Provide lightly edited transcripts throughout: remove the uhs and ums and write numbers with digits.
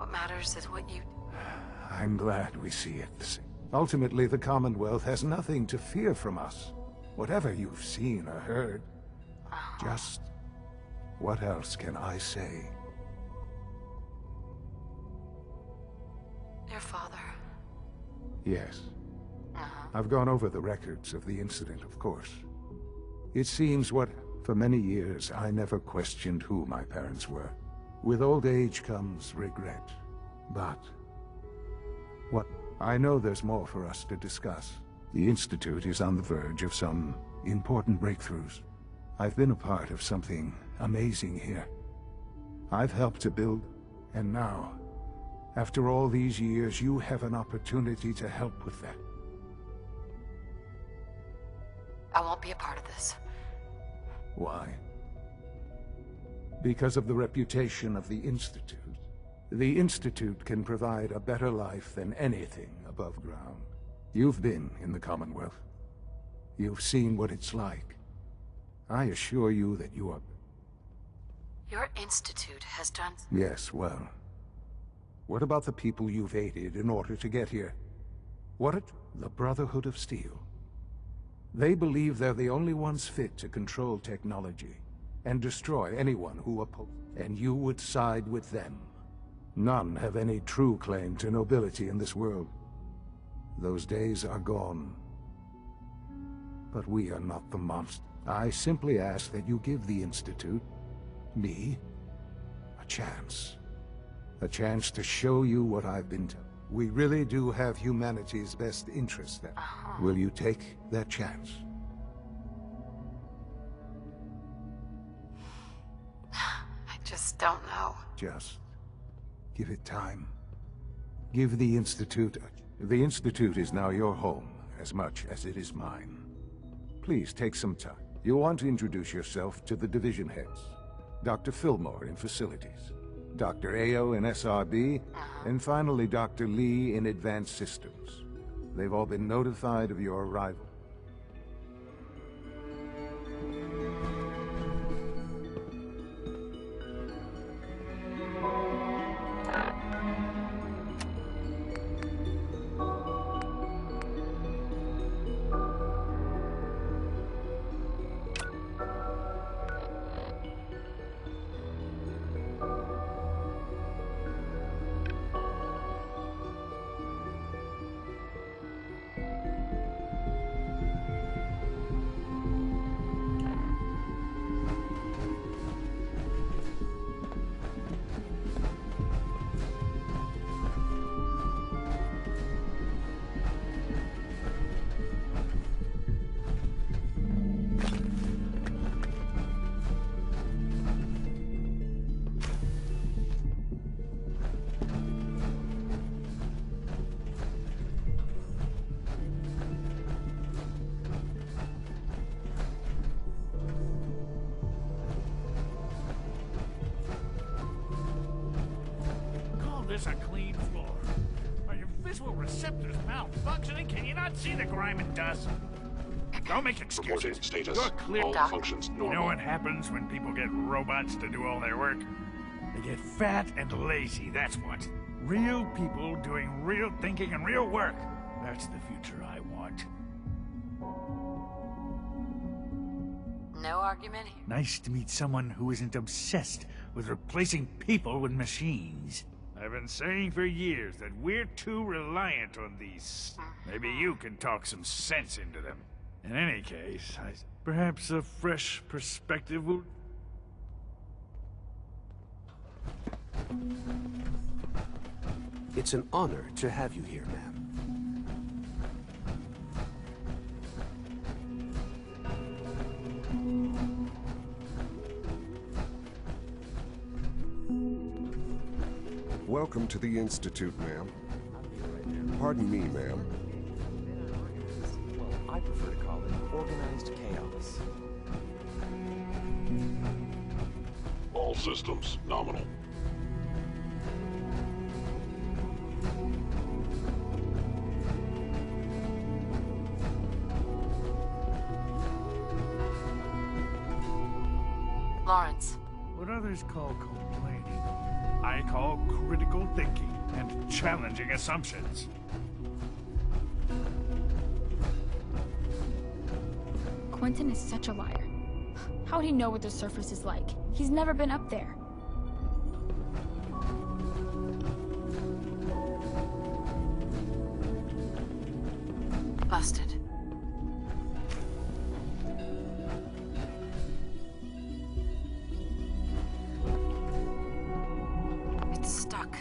What matters is what you... I'm glad we see it. Ultimately, the Commonwealth has nothing to fear from us. Whatever you've seen or heard. Just... what else can I say? Your father. Yes. I've gone over the records of the incident, of course. It seems for many years, I never questioned who my parents were. With old age comes regret. But... I know there's more for us to discuss. The Institute is on the verge of some important breakthroughs. I've been a part of something amazing here. I've helped to build, and now, after all these years, you have an opportunity to help with that. I won't be a part of this. Why? Because of the reputation of the Institute. The Institute can provide a better life than anything above ground. You've been in the Commonwealth. You've seen what it's like. I assure you that you are... Your institute has done... Yes, well... what about the people you've aided in order to get here? The Brotherhood of Steel? They believe they're the only ones fit to control technology and destroy anyone who opposes. And you would side with them. None have any true claim to nobility in this world. Those days are gone. But we are not the monster. I simply ask that you give the Institute, me, a chance. A chance to show you what I've been told. We really do have humanity's best interest at. Will you take that chance? I just don't know. Just give it time. Give the Institute... The Institute is now your home, as much as it is mine. Please take some time. You'll want to introduce yourself to the division heads. Dr. Fillmore in Facilities, Dr. Ayo in SRB, and finally Dr. Lee in Advanced Systems. They've all been notified of your arrival. This a clean floor. Are your visual receptors malfunctioning? Can you not see the grime and dust? Don't make excuses. Reporting status. You're clear. All functions normal. You know what happens when people get robots to do all their work? They get fat and lazy, that's what. Real people doing real thinking and real work. That's the future I want. No argument here. Nice to meet someone who isn't obsessed with replacing people with machines. I've been saying for years that we're too reliant on these. Maybe you can talk some sense into them. In any case, perhaps a fresh perspective will... It's an honor to have you here, ma'am. Welcome to the Institute, ma'am. Pardon me, ma'am. Well, I prefer to call it organized chaos. All systems nominal. Lawrence. What others call complaining, I call critical thinking and challenging assumptions. Quentin is such a liar. How would he know what the surface is like? He's never been up there. Busted. It's stuck.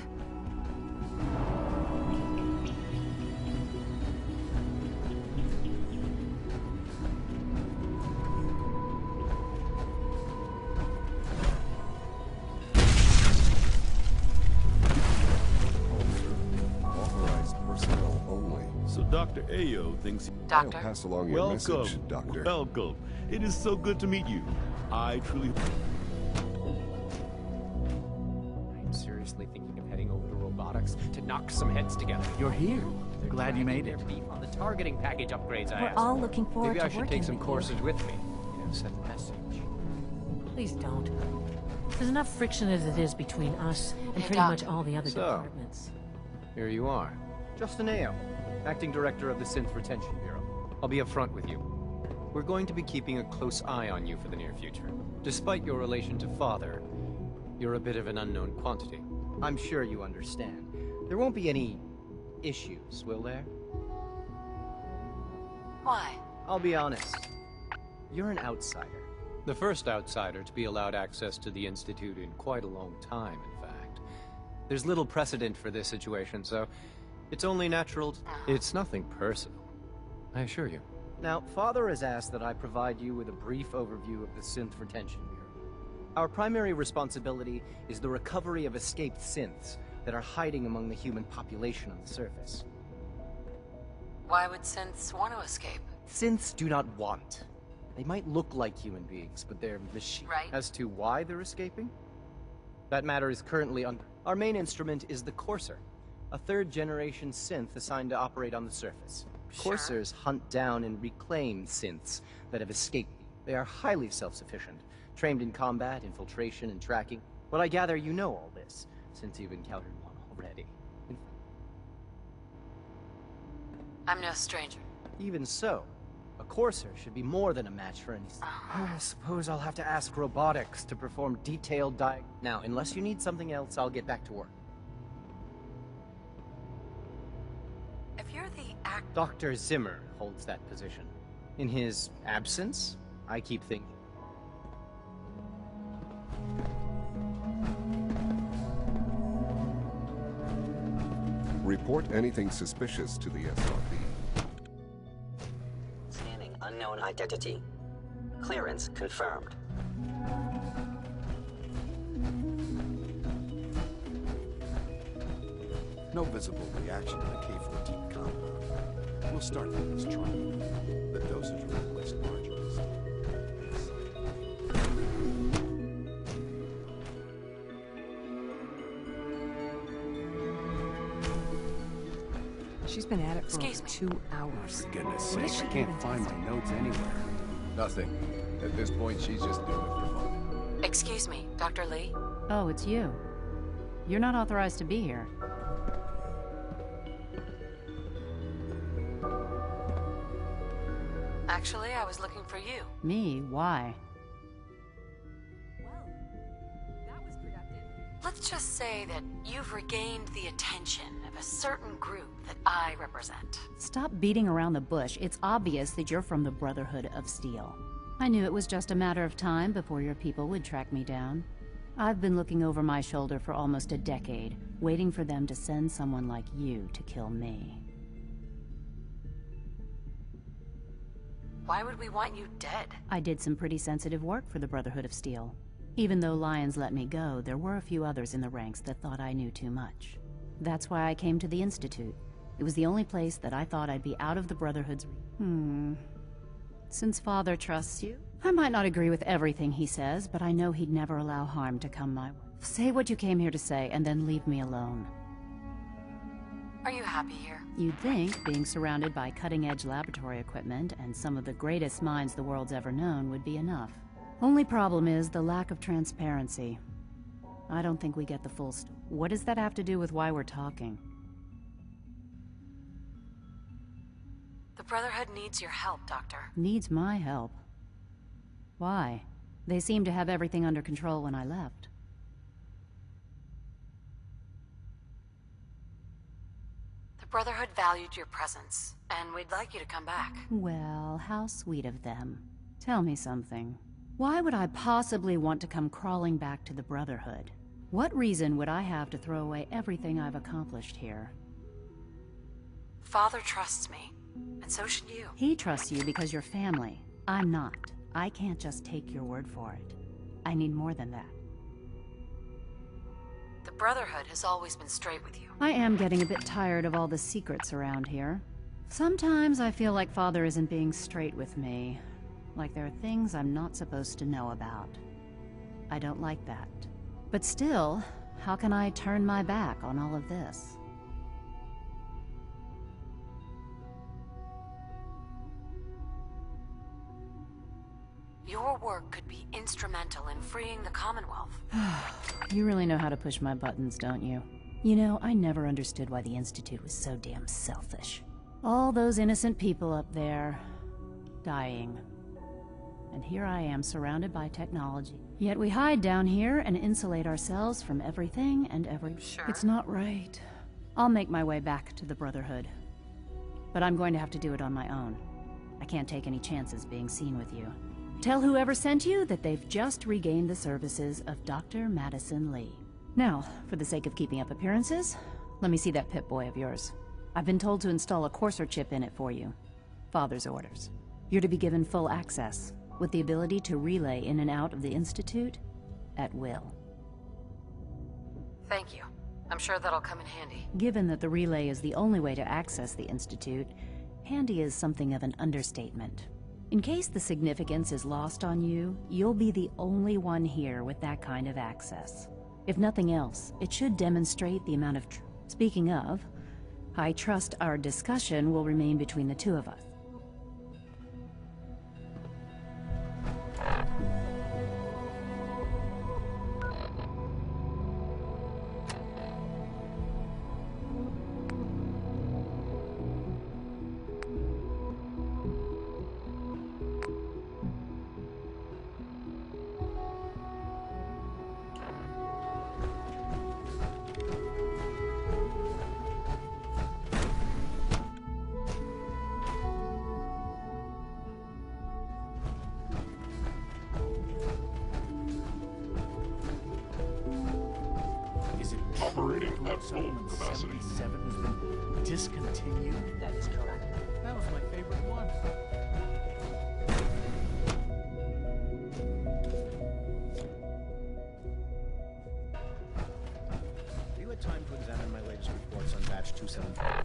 Authorized personnel only. So Dr. Ayo thinks... I'll Doctor? pass along your Welcome, message, Doctor. welcome. It is so good to meet you. I truly... I'm seriously thinking of heading over to robotics to knock some heads together. You're here. Glad you made Their it. beef on the targeting package upgrades I We're asked all for. looking forward Maybe to I should working take some with you. courses with me. Send a message. Please don't. There's enough friction as it is between us and Hey, pretty Doc. much all the other So. departments. Here you are. Justin Ayo, Acting Director of the Synth Retention Bureau. I'll be upfront with you. We're going to be keeping a close eye on you for the near future. Despite your relation to Father, you're a bit of an unknown quantity. I'm sure you understand. There won't be any issues, will there? Why? I'll be honest. You're an outsider. The first outsider to be allowed access to the Institute in quite a long time, in fact. There's little precedent for this situation, so it's only natural. It's nothing personal, I assure you. Now, Father has asked that I provide you with a brief overview of the Synth Retention Bureau. Our primary responsibility is the recovery of escaped synths that are hiding among the human population on the surface. Why would synths want to escape? Synths do not want. They might look like human beings, but they're machines. Right. As to why they're escaping? That matter is currently under... Our main instrument is the Courser, a third-generation synth assigned to operate on the surface. Sure. Coursers hunt down and reclaim synths that have escaped. They are highly self-sufficient, trained in combat, infiltration, and tracking. But I gather you know all this, since you've encountered one already. I'm no stranger. Even so, a Courser should be more than a match for any... I suppose I'll have to ask robotics to perform detailed Now, unless you need something else, I'll get back to work. If you're the act... Dr. Zimmer holds that position. In his absence, I keep thinking... Report anything suspicious to the SRB. Scanning unknown identity. Clearance confirmed. No visible reaction to the K-14 compound. We'll start things trying. The dosage will list margins. She's been at it for Excuse over me. 2 hours. For goodness What sake, is I she can't even find my testing? notes anywhere. Nothing. At this point, she's just doing it for fun. Excuse me, Dr. Lee? Oh, it's you. You're not authorized to be here. Actually, I was looking for you. Me? Why? Let's just say that you've regained the attention of a certain group that I represent. Stop beating around the bush. It's obvious that you're from the Brotherhood of Steel. I knew it was just a matter of time before your people would track me down. I've been looking over my shoulder for almost a decade, waiting for them to send someone like you to kill me. Why would we want you dead? I did some pretty sensitive work for the Brotherhood of Steel. Even though Lyons let me go, there were a few others in the ranks that thought I knew too much. That's why I came to the Institute. It was the only place that I thought I'd be out of the Brotherhood's... Since Father trusts you, I might not agree with everything he says, but I know he'd never allow harm to come my way. Say what you came here to say, and then leave me alone. Are you happy here? You'd think being surrounded by cutting-edge laboratory equipment and some of the greatest minds the world's ever known would be enough. Only problem is the lack of transparency. I don't think we get the full What does that have to do with why we're talking? The Brotherhood needs your help, Doctor. Needs my help? Why? They seemed to have everything under control when I left. The Brotherhood valued your presence, and we'd like you to come back. Well, how sweet of them. Tell me something. Why would I possibly want to come crawling back to the Brotherhood? What reason would I have to throw away everything I've accomplished here? Father trusts me, and so should you. He trusts you because you're family. I'm not. I can't just take your word for it. I need more than that. The Brotherhood has always been straight with you. I am getting a bit tired of all the secrets around here. Sometimes I feel like Father isn't being straight with me. Like there are things I'm not supposed to know about. I don't like that. But still, how can I turn my back on all of this? Your work could be instrumental in freeing the Commonwealth. You really know how to push my buttons, don't you? You know, I never understood why the Institute was so damn selfish. All those innocent people up there, dying. And here I am, surrounded by technology. Yet we hide down here and insulate ourselves from everything and Sure. It's not right. I'll make my way back to the Brotherhood. But I'm going to have to do it on my own. I can't take any chances being seen with you. Tell whoever sent you that they've just regained the services of Dr. Madison Lee. Now, for the sake of keeping up appearances, let me see that Pip-Boy of yours. I've been told to install a courser chip in it for you. Father's orders. You're to be given full access, with the ability to relay in and out of the Institute at will. Thank you. I'm sure that'll come in handy. Given that the relay is the only way to access the Institute, handy is something of an understatement. In case the significance is lost on you, you'll be the only one here with that kind of access. If nothing else, it should demonstrate the amount of Speaking of, I trust our discussion will remain between the two of us. Operating at full capacity. F97 has been discontinued? That is correct. That was my favorite one. Have you had time to examine my latest reports on batch 274?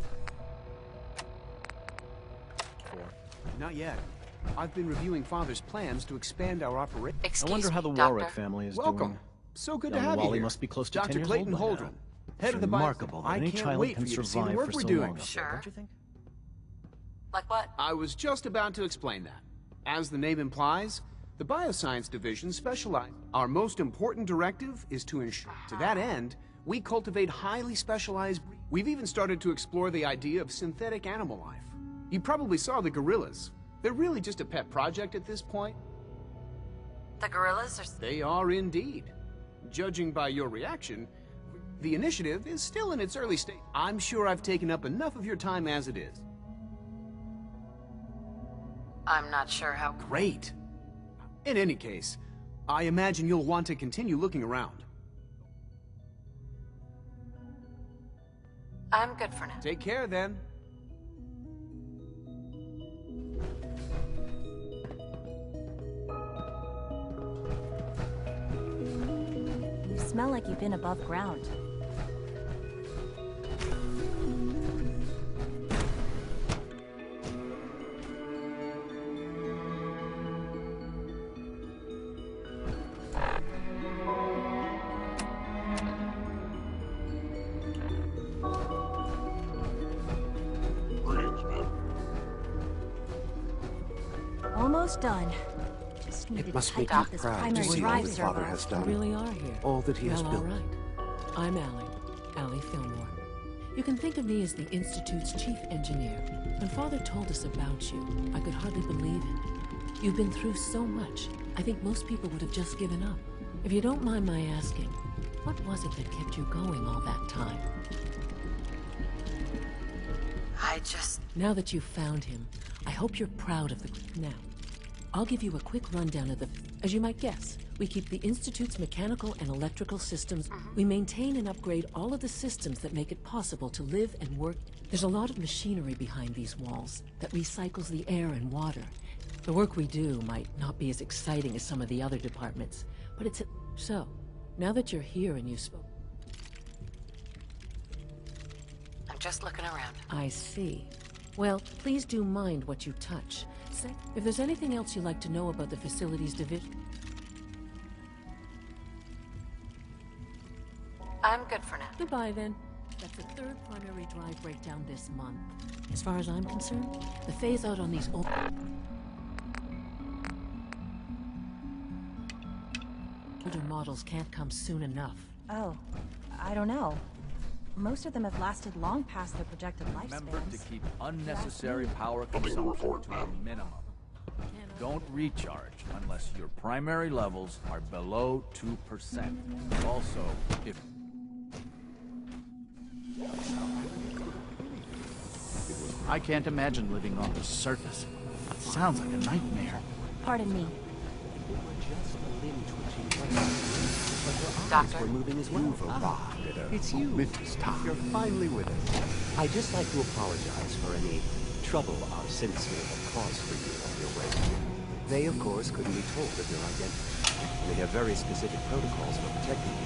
Not yet. I've been reviewing Father's plans to expand our operation. Excuse I wonder how me, the Doctor. Warwick family is Welcome. doing. So good Young to have you Wally here. must be close to Dr. 10 years Clayton old by Holdren, now. head of the remarkable that I any can't child wait can for you to see the survive work for we're so doing. long up there, Sure. don't you think? Like what? I was just about to explain that. As the name implies, the Bioscience Division specializes. Our most important directive is to ensure. To that end, we cultivate highly specialized. We've even started to explore the idea of synthetic animal life. You probably saw the gorillas. They're really just a pet project at this point. The gorillas are... They are indeed. Judging by your reaction, the initiative is still in its early stage. I'm sure I've taken up enough of your time as it is. I'm not sure how... Great. In any case, I imagine you'll want to continue looking around. I'm good for now. Take care, then. You smell like you've been above ground. Greetings, ma'am. Almost done. Just asked me It to must type make out you this proud to primary see all drive that server. Father has done. You really are here. All that he has Well, built. all right. I'm Allie Fillmore. You can think of me as the Institute's chief engineer. When Father told us about you, I could hardly believe it. You've been through so much, I think most people would have just given up. If you don't mind my asking, what was it that kept you going all that time? Now that you've found him, I hope you're proud of the... Now, I'll give you a quick rundown of the... As you might guess, we keep the Institute's mechanical and electrical systems. We maintain and upgrade all of the systems that make it possible to live and work. There's a lot of machinery behind these walls that recycles the air and water. The work we do might not be as exciting as some of the other departments, but it's... So, now that you're here and you've spoken... I'm just looking around. I see. Well, please do mind what you touch. If there's anything else you'd like to know about the facilities division... I'm good for now. Goodbye, then. That's the third primary drive breakdown this month. As far as I'm concerned, the phase-out on these old... older models can't come soon enough. Oh, I don't know. Most of them have lasted long past their projected lifespans. Remember to keep unnecessary power consumption to a minimum. Don't recharge unless your primary levels are below 2%. Also, if... I can't imagine living on the surface. It sounds like a nightmare. Pardon me. Doctor, we're moving as well. You've arrived. It's you. Mrs. Todd. You're finally with us. I'd just like to apologize for any trouble our sins may have caused for you on your way. They, of course, couldn't be told of your identity. They have very specific protocols for protecting you.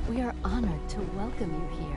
We are honored to welcome you here.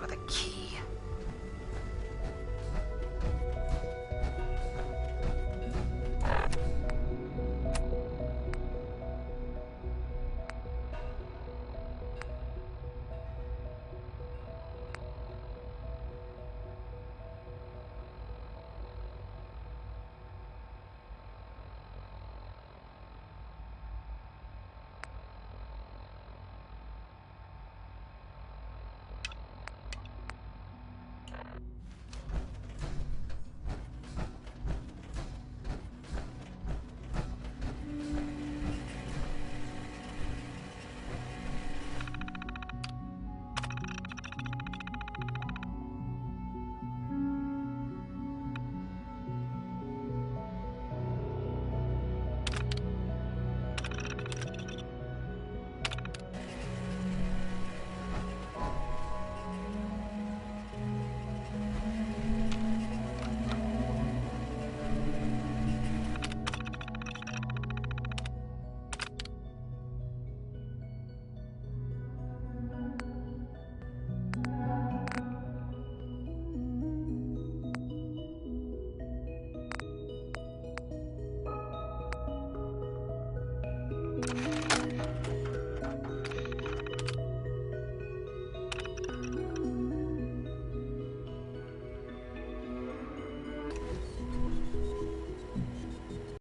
With a key.